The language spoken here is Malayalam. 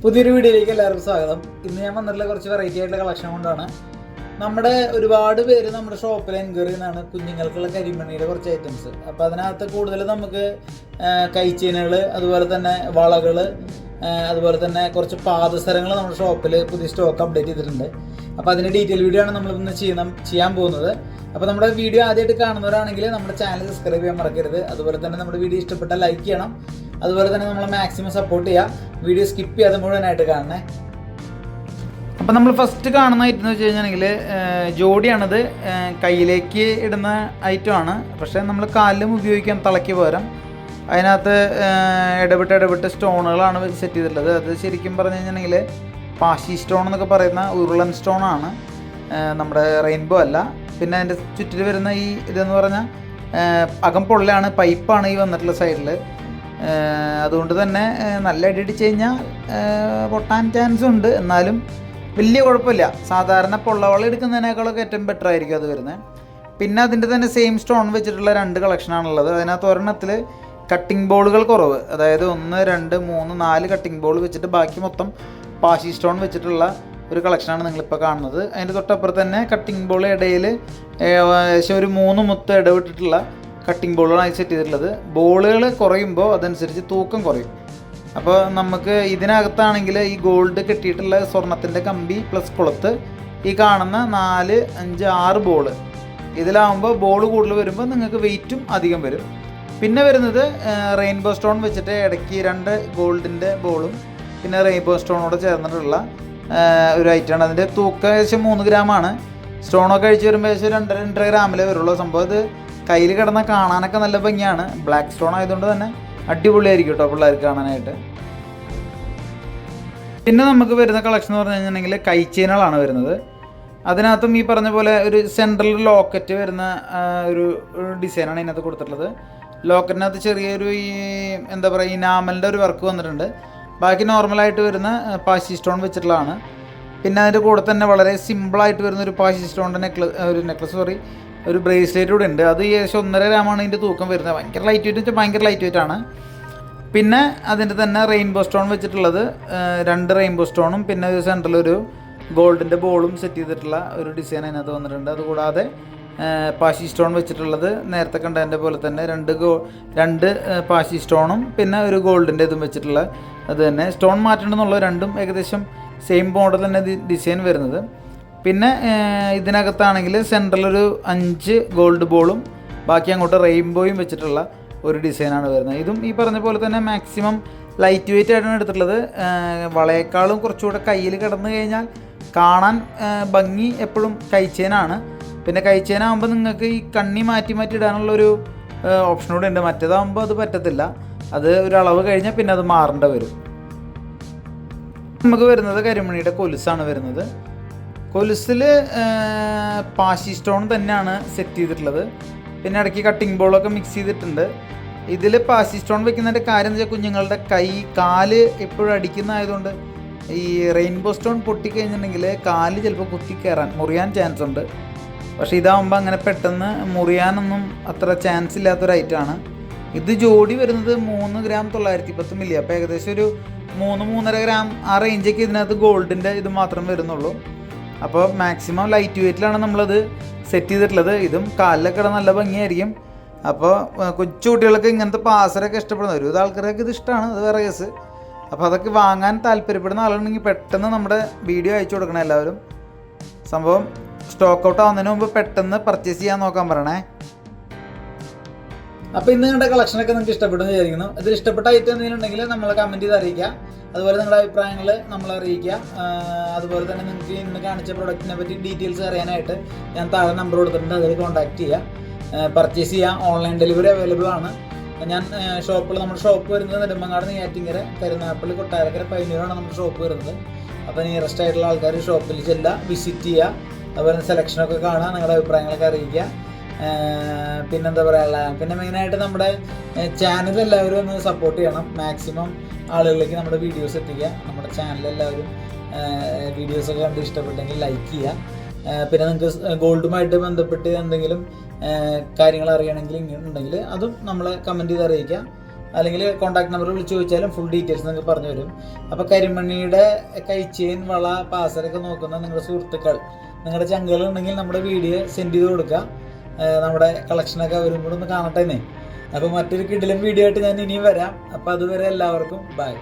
പുതിയൊരു വീഡിയോയിലേക്ക് എല്ലാവർക്കും സ്വാഗതം. ഇന്ന് ഞാൻ വന്നിട്ടുള്ള കുറച്ച് വെറൈറ്റി ആയിട്ടുള്ള കളക്ഷൻ കൊണ്ടാണ്. നമ്മുടെ ഒരുപാട് പേര് നമ്മുടെ ഷോപ്പിൽ എൻക്വയറി ചെയ്യുന്നതാണ് കുഞ്ഞുങ്ങൾക്കുള്ള കരിമണിയുടെ കുറച്ച് ഐറ്റംസ്. അപ്പോൾ അതിനകത്ത് കൂടുതൽ നമുക്ക് കൈച്ചീനുകൾ, അതുപോലെ തന്നെ വളകൾ, അതുപോലെ തന്നെ കുറച്ച് പാദസരങ്ങൾ നമ്മുടെ ഷോപ്പിൽ പുതിയ സ്റ്റോക്ക് അപ്ഡേറ്റ് ചെയ്തിട്ടുണ്ട്. അപ്പോൾ അതിൻ്റെ ഡീറ്റെയിൽ വീഡിയോ ആണ് നമ്മളിന്ന് ചെയ്യാൻ പോകുന്നത്. അപ്പോൾ നമ്മുടെ വീഡിയോ ആദ്യമായിട്ട് കാണുന്നവരാണെങ്കിൽ നമ്മുടെ ചാനൽ സബ്സ്ക്രൈബ് ചെയ്യാൻ മറക്കരുത്. അതുപോലെ തന്നെ നമ്മുടെ വീഡിയോ ഇഷ്ടപ്പെട്ടാൽ ലൈക്ക് ചെയ്യണം. അതുപോലെ തന്നെ നമ്മളെ മാക്സിമം സപ്പോർട്ട് ചെയ്യുക. വീഡിയോ സ്കിപ്പ് ചെയ്യാതെ മുഴുവനായിട്ട് കാണണേ. അപ്പോൾ നമ്മൾ ഫസ്റ്റ് കാണുന്ന ഐറ്റം എന്ന് വെച്ച് കഴിഞ്ഞാൽ ജോഡിയാണിത്. കയ്യിലേക്ക് ഇടുന്ന ഐറ്റമാണ്. പക്ഷേ നമ്മൾ കാലിലും ഉപയോഗിക്കാം തളയ്ക്ക് പകരം. അതിനകത്ത് ഇടവിട്ട് സ്റ്റോണുകളാണ് സെറ്റ് ചെയ്തിട്ടുള്ളത്. അത് ശരിക്കും പറഞ്ഞു കഴിഞ്ഞിട്ടുണ്ടെങ്കിൽ പാശി സ്റ്റോൺ എന്നൊക്കെ പറയുന്ന ഉരുളൻ സ്റ്റോണാണ്, നമ്മുടെ റെയിൻബോ അല്ല. പിന്നെ അതിൻ്റെ ചുറ്റിൽ വരുന്ന ഈ ഇതെന്ന് പറഞ്ഞാൽ അകം പൊള്ളയാണ്, പൈപ്പാണ് ഈ വന്നിട്ടുള്ള സൈഡിൽ. അതുകൊണ്ട് തന്നെ നല്ല അടിച്ച് കഴിഞ്ഞാൽ പൊട്ടാൻ ചാൻസ് ഉണ്ട്. എന്നാലും വലിയ കുഴപ്പമില്ല. സാധാരണ പൊള്ളവള എടുക്കുന്നതിനേക്കാളൊക്കെ ഏറ്റവും ബെറ്റർ ആയിരിക്കും അത് വരുന്നത്. പിന്നെ അതിൻ്റെ തന്നെ സെയിം സ്റ്റോൺ വെച്ചിട്ടുള്ള 2 കളക്ഷനാണുള്ളത്. അതിനകത്ത് ഒരെണ്ണത്തിൽ കട്ടിംഗ് ബോളുകൾ കുറവ്, അതായത് 1, 2, 3, 4 കട്ടിംഗ് ബോൾ വെച്ചിട്ട് ബാക്കി മൊത്തം പാശി സ്റ്റോൺ വെച്ചിട്ടുള്ള ഒരു കളക്ഷനാണ് നിങ്ങളിപ്പോൾ കാണുന്നത്. അതിൻ്റെ തൊട്ടപ്പുറത്ത് തന്നെ കട്ടിംഗ് ബോൾ ഇടയിൽ ഏകദേശം ഒരു 3 മുത്ത് ഇടവിട്ടിട്ടുള്ള കട്ടിംഗ് ബോളുകളായി സെറ്റ് ചെയ്തിട്ടുള്ളത്. ബോളുകൾ കുറയുമ്പോൾ അതനുസരിച്ച് തൂക്കം കുറയും. അപ്പോൾ നമുക്ക് ഇതിനകത്താണെങ്കിൽ ഈ ഗോൾഡ് കെട്ടിയിട്ടുള്ള സ്വർണത്തിൻ്റെ കമ്പി പ്ലസ് കുളത്ത് ഈ കാണുന്ന 4, 5, 6 ബോള് ഇതിലാവുമ്പോൾ ബോൾ കൂടുതൽ വരുമ്പോൾ നിങ്ങൾക്ക് വെയിറ്റും അധികം വരും. പിന്നെ വരുന്നത് റെയിൻബോ സ്റ്റോൺ വെച്ചിട്ട് ഇടയ്ക്ക് 2 ഗോൾഡിൻ്റെ ബോളും പിന്നെ റെയിൻബോ സ്റ്റോണോട് ചേർന്നിട്ടുള്ള ഒരു ഐറ്റമാണ്. അതിൻ്റെ തൂക്കം ഏകദേശം 3 ഗ്രാമാണ്. സ്റ്റോണൊക്കെ കഴിച്ച് വരുമ്പോൾ ഏകദേശം 2-2.5 ഗ്രാമിലേ വരുള്ളൂ. സംഭവം ഇത് കയ്യിൽ കിടന്നാൽ കാണാനൊക്കെ നല്ല ഭംഗിയാണ്. ബ്ലാക്ക് സ്റ്റോൺ ആയതുകൊണ്ട് തന്നെ അടിപൊളിയായിരിക്കും കേട്ടോ പിള്ളേർക്ക് കാണാനായിട്ട്. പിന്നെ നമുക്ക് വരുന്ന കളക്ഷൻ എന്ന് പറഞ്ഞു കഴിഞ്ഞിട്ടുണ്ടെങ്കിൽ കൈച്ചെയിനുകളാണ് വരുന്നത്. അതിനകത്തും ഈ പറഞ്ഞ പോലെ ഒരു സെൻട്രൽ ലോക്കറ്റ് വരുന്ന ഒരു ഡിസൈനാണ് ഇതിനകത്ത് കൊടുത്തിട്ടുള്ളത്. ലോക്കറ്റിനകത്ത് ചെറിയൊരു ഈ എന്താ പറയുക ഇനാമലിൻ്റെ ഒരു വർക്ക് വന്നിട്ടുണ്ട്. ബാക്കി നോർമലായിട്ട് വരുന്ന പാശി സ്റ്റോൺ വെച്ചിട്ടുള്ളതാണ്. പിന്നെ അതിൻ്റെ കൂടെ തന്നെ വളരെ സിമ്പിളായിട്ട് വരുന്ന ഒരു പാശി സ്റ്റോണിൻ്റെ നെക്ലസ് ഒരു ബ്രേസ്ലെറ്റ് കൂടെ ഉണ്ട്. അത് ഏകദേശം 1.5 ഗ്രാമാണ് ഇതിൻ്റെ തൂക്കം വരുന്നത്. ഭയങ്കര ലൈറ്റ് വെയിറ്റ് വെച്ചാൽ ഭയങ്കര ലൈറ്റ് വെയിറ്റ് ആണ്. പിന്നെ അതിൻ്റെ തന്നെ റെയിൻബോ സ്റ്റോൺ വെച്ചിട്ടുള്ളത് 2 റെയിൻബോ സ്റ്റോണും പിന്നെ ഒരു സെൻട്രലൊരു ഗോൾഡിൻ്റെ ബോളും സെറ്റ് ചെയ്തിട്ടുള്ള ഒരു ഡിസൈൻ അതിനകത്ത് വന്നിട്ടുണ്ട്. അതുകൂടാതെ പാശി സ്റ്റോൺ വെച്ചിട്ടുള്ളത് നേരത്തെ കണ്ടതിൻ്റെ പോലെ തന്നെ 2 പാശി സ്റ്റോണും പിന്നെ ഒരു ഗോൾഡിൻ്റെ ഇതും വെച്ചിട്ടുള്ള അത് തന്നെ. സ്റ്റോൺ മാറ്റണമെന്നുള്ള രണ്ടും ഏകദേശം സെയിം മോഡൽ തന്നെ ഡിസൈൻ വരുന്നത്. പിന്നെ ഇതിനകത്താണെങ്കിൽ സെൻട്രലൊരു 5 ഗോൾഡ് ബോളും ബാക്കി അങ്ങോട്ട് റെയിൻബോയും വെച്ചിട്ടുള്ള ഒരു ഡിസൈനാണ് വരുന്നത്. ഇതും ഈ പറഞ്ഞ പോലെ തന്നെ മാക്സിമം ലൈറ്റ് വെയിറ്റ് ആയിട്ടാണ് എടുത്തിട്ടുള്ളത്. വളയേക്കാളും കുറച്ചുകൂടെ കയ്യിൽ കിടന്നു കഴിഞ്ഞാൽ കാണാൻ ഭംഗി എപ്പോഴും കൈച്ചേനാണ്. പിന്നെ കൈച്ചേനാകുമ്പോൾ നിങ്ങൾക്ക് ഈ കണ്ണി മാറ്റി ഇടാനുള്ളൊരു ഓപ്ഷൻ കൂടെ ഉണ്ട്. മറ്റേതാകുമ്പോൾ അത് പറ്റത്തില്ല. അത് ഒരു അളവ് കഴിഞ്ഞാൽ പിന്നെ അത് മാറേണ്ട വരും. നമുക്ക് വരുന്നത് കരിമണിയുടെ കൊലുസാണ് വരുന്നത്. കൊലുസിൽ പാശി സ്റ്റോൺ തന്നെയാണ് സെറ്റ് ചെയ്തിട്ടുള്ളത്. പിന്നെ ഇടയ്ക്ക് കട്ടിംഗ് ബോളൊക്കെ മിക്സ് ചെയ്തിട്ടുണ്ട്. ഇതിൽ പാശി സ്റ്റോൺ വെക്കുന്നതിൻ്റെ കാര്യം എന്ന് വെച്ചാൽ കുഞ്ഞുങ്ങളുടെ കാല് എപ്പോഴും അടിക്കുന്നതായതുകൊണ്ട് ഈ റെയിൻബോ സ്റ്റോൺ പൊട്ടിക്കഴിഞ്ഞിട്ടുണ്ടെങ്കിൽ കാല് ചിലപ്പോൾ മുറിയാൻ ചാൻസ് ഉണ്ട്. പക്ഷേ ഇതാകുമ്പോൾ അങ്ങനെ പെട്ടെന്ന് മുറിയാനൊന്നും അത്ര ചാൻസ് ഇല്ലാത്തൊരു ഐറ്റമാണ്. ഇത് ജോഡി വരുന്നത് 3 ഗ്രാം 910 മില്ലി. അപ്പോൾ ഏകദേശം ഒരു 3-3.5 ഗ്രാം ആ റേഞ്ചൊക്കെ ഇതിനകത്ത് ഗോൾഡിൻ്റെ ഇത് മാത്രം വരുന്നുള്ളൂ. അപ്പോൾ മാക്സിമം ലൈറ്റ് വെയിറ്റിലാണ് നമ്മളത് സെറ്റ് ചെയ്തിട്ടുള്ളത്. ഇതും കാലിലൊക്കെ ഇടാൻ നല്ല ഭംഗിയായിരിക്കും. അപ്പോൾ കൊച്ചു കുട്ടികൾക്ക് ഇങ്ങനത്തെ പാസരൊക്കെ ഇഷ്ടപ്പെടുന്ന ഒരുവിധ ആൾക്കാരൊക്കെ ഇത് ഇഷ്ടമാണ്, അത് വേറെ കേസ്. അപ്പോൾ അതൊക്കെ വാങ്ങാൻ താല്പര്യപ്പെടുന്ന ആളുണ്ടെങ്കിൽ പെട്ടെന്ന് നമ്മുടെ വീഡിയോ അയച്ചു കൊടുക്കണം എല്ലാവരും. സംഭവം സ്റ്റോക്ക് ഔട്ട് ആവുന്നതിന് മുമ്പ് പെട്ടെന്ന് പർച്ചേസ് ചെയ്യാൻ നോക്കാൻ പറയണേ. അപ്പോൾ ഇന്ന് നിങ്ങളുടെ കളക്ഷനൊക്കെ നിങ്ങൾക്ക് ഇഷ്ടപ്പെടുമെന്ന് വിചാരിക്കുന്നു. ഇതിൽ ഇഷ്ടപ്പെട്ട ഐറ്റം എന്തെങ്കിലും ഉണ്ടെങ്കിൽ നമ്മളെ കമൻറ്റ് ചെയ്ത് അറിയിക്കുക. അതുപോലെ നിങ്ങളുടെ അഭിപ്രായങ്ങൾ നമ്മളെ അറിയിക്കുക. അതുപോലെ തന്നെ നിങ്ങൾക്ക് ഇന്ന് കാണിച്ച പ്രൊഡക്റ്റിനെ പറ്റി ഡീറ്റെയിൽസ് അറിയാനായിട്ട് ഞാൻ താഴെ നമ്പർ കൊടുത്തിട്ടുണ്ട്, അതിൽ കോൺടാക്ട് ചെയ്യുക. പർച്ചേസ് ചെയ്യാം. ഓൺലൈൻ ഡെലിവറി അവൈലബിൾ ആണ്. ഞാൻ നമ്മുടെ ഷോപ്പ് വരുന്നത് നെടുമങ്ങാട്, നെയ്യാറ്റിൻകര, കരുനാഗപ്പള്ളി, കൊട്ടാരക്കര, പയ്യന്നൂരാണ് നമ്മുടെ ഷോപ്പ് വരുന്നത്. അപ്പോൾ നിയറസ്റ്റ് ആയിട്ടുള്ള ആൾക്കാർ ഷോപ്പിൽ ചെല്ലുക, വിസിറ്റ് ചെയ്യുക. അതുപോലെ സെലക്ഷനൊക്കെ കാണുക, നിങ്ങളുടെ അഭിപ്രായങ്ങളൊക്കെ അറിയിക്കുക. പിന്നെന്താ പറയുക, പിന്നെ മെയിനായിട്ട് നമ്മുടെ ചാനൽ എല്ലാവരും ഒന്ന് സപ്പോർട്ട് ചെയ്യണം. മാക്സിമം ആളുകളിലേക്ക് നമ്മുടെ വീഡിയോസ് എത്തിക്കുക. നമ്മുടെ ചാനൽ എല്ലാവരും വീഡിയോസൊക്കെ കണ്ട് ഇഷ്ടപ്പെട്ടെങ്കിൽ ലൈക്ക് ചെയ്യുക. പിന്നെ നിങ്ങൾക്ക് ഗോൾഡുമായിട്ട് ബന്ധപ്പെട്ട് എന്തെങ്കിലും കാര്യങ്ങൾ അറിയണമെങ്കിൽ ഇങ്ങനെ ഉണ്ടെങ്കിൽ അതും നമ്മളെ കമൻറ്റ് ചെയ്ത് അറിയിക്കുക. അല്ലെങ്കിൽ കോൺടാക്ട് നമ്പർ വിളിച്ച് ചോദിച്ചാലും ഫുൾ ഡീറ്റെയിൽസ് നിങ്ങൾക്ക് പറഞ്ഞു തരും. അപ്പോൾ കരിമണിയുടെ കൈച്ചെയിൻ, വള, പാസരൊക്കെ നോക്കുന്ന നിങ്ങളുടെ സുഹൃത്തുക്കൾ, നിങ്ങളുടെ ചങ്കുകൾ ഉണ്ടെങ്കിൽ നമ്മുടെ വീഡിയോ സെൻഡ് ചെയ്ത് കൊടുക്കുക. നമ്മുടെ കളക്ഷനൊക്കെ അവരും കൂടെ ഒന്ന് കാണട്ടെ. അപ്പോൾ മറ്റൊരു കിടിലൻ വീഡിയോ ആയിട്ട് ഞാൻ ഇനിയും വരാം. അപ്പോൾ അതുവരെ എല്ലാവർക്കും ബൈ.